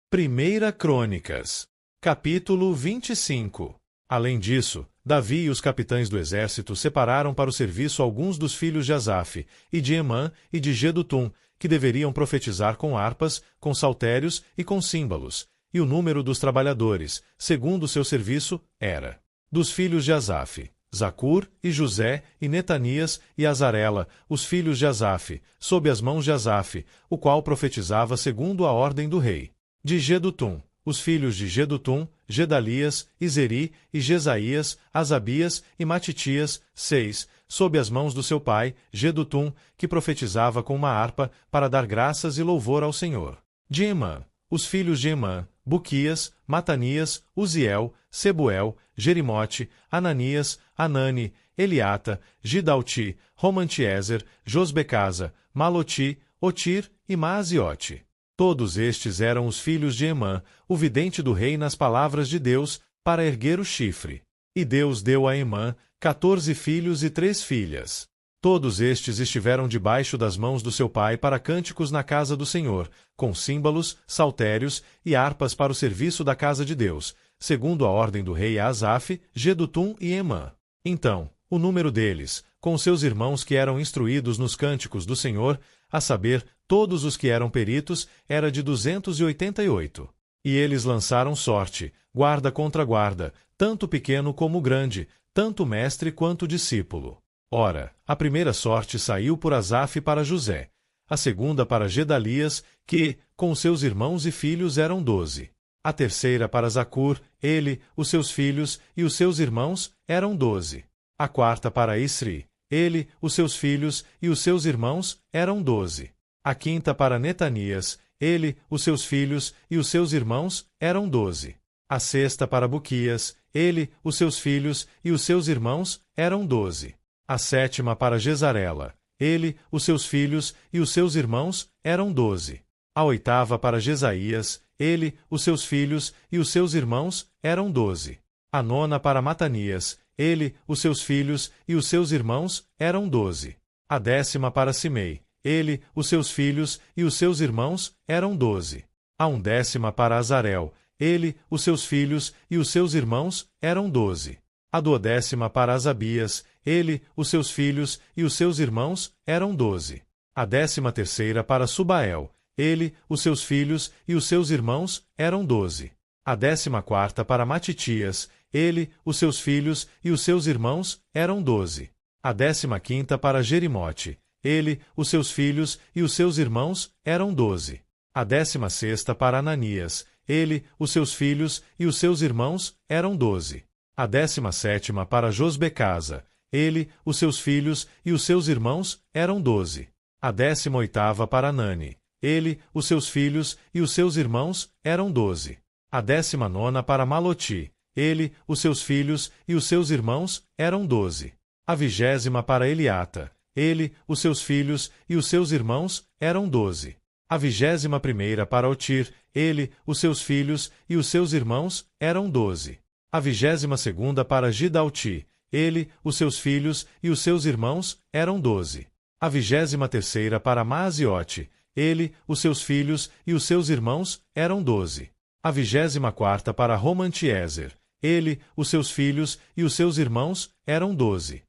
Primeira Crônicas, capítulo 25. Além disso, Davi e os capitães do exército separaram para o serviço alguns dos filhos de Asaf, e de Emã e de Jedutum, que deveriam profetizar com harpas, com saltérios e com símbolos, e o número dos trabalhadores, segundo o seu serviço, era: dos filhos de Asaf, Zacur, e José, e Netanias, e Azarela, os filhos de Asaf, sob as mãos de Asaf, o qual profetizava segundo a ordem do rei. De Jedutum, os filhos de Jedutum, Gedalias, Izeri, e Jesaías, Asabias e Matitias, 6, sob as mãos do seu pai, Jedutum, que profetizava com uma harpa, para dar graças e louvor ao Senhor. De Emã, os filhos de Emã, Buquias, Matanias, Uziel, Sebuel, Jerimote, Ananias, Anani, Eliata, Gidalti, Romantiezer, Josbecasa, Maloti, Otir e Maaziote. Todos estes eram os filhos de Emã, o vidente do rei nas palavras de Deus, para erguer o chifre. E Deus deu a Emã 14 filhos e 3 filhas. Todos estes estiveram debaixo das mãos do seu pai para cânticos na casa do Senhor, com símbolos, saltérios e harpas para o serviço da casa de Deus, segundo a ordem do rei Asaf, Jedutum e Emã. Então, o número deles, com seus irmãos que eram instruídos nos cânticos do Senhor, a saber, todos os que eram peritos, era de 288. E eles lançaram sorte, guarda contra guarda, tanto pequeno como grande, tanto mestre quanto discípulo. Ora, a primeira sorte saiu por Asaf para José, a segunda para Gedalias, que, com seus irmãos e filhos eram 12. A terceira para Zacur, ele, os seus filhos e os seus irmãos eram 12. A quarta para Isri, ele, os seus filhos e os seus irmãos eram 12. A quinta para Netanias, ele, os seus filhos e os seus irmãos eram 12. A sexta para Buquias, ele, os seus filhos e os seus irmãos eram 12. A sétima para Jezarela, ele, os seus filhos e os seus irmãos eram 12. A oitava para Jesaías, ele, os seus filhos e os seus irmãos eram 12. A nona para Matanias, ele, os seus filhos e os seus irmãos eram 12. A décima para Simei, ele, os seus filhos e os seus irmãos eram 12. A undécima para Azarel, ele, os seus filhos e os seus irmãos eram 12. A duodécima para Asabias, ele, os seus filhos e os seus irmãos eram 12. A 13ª para Subael, ele, os seus filhos e os seus irmãos eram 12. A 14ª para Matitias, ele, os seus filhos e os seus irmãos eram 12. A 15ª para Jerimote, ele, os seus filhos e os seus irmãos eram 12. A 16ª para Ananias, ele, os seus filhos e os seus irmãos eram 12. A 17ª para Josbecasa, ele, os seus filhos e os seus irmãos eram 12. A 18ª para Anani, ele, os seus filhos e os seus irmãos eram 12. A 19ª para Maloti, ele, os seus filhos e os seus irmãos eram 12. A 20ª para Eliata, ele, os seus filhos e os seus irmãos eram 12. A 21ª para Otir, ele, os seus filhos e os seus irmãos eram 12. A 22ª para Gidalti, ele, os seus filhos e os seus irmãos eram 12. A 23ª para Maaziote, ele, os seus filhos e os seus irmãos eram 12. A 24ª para Romantiezer, ele, os seus filhos e os seus irmãos eram 12.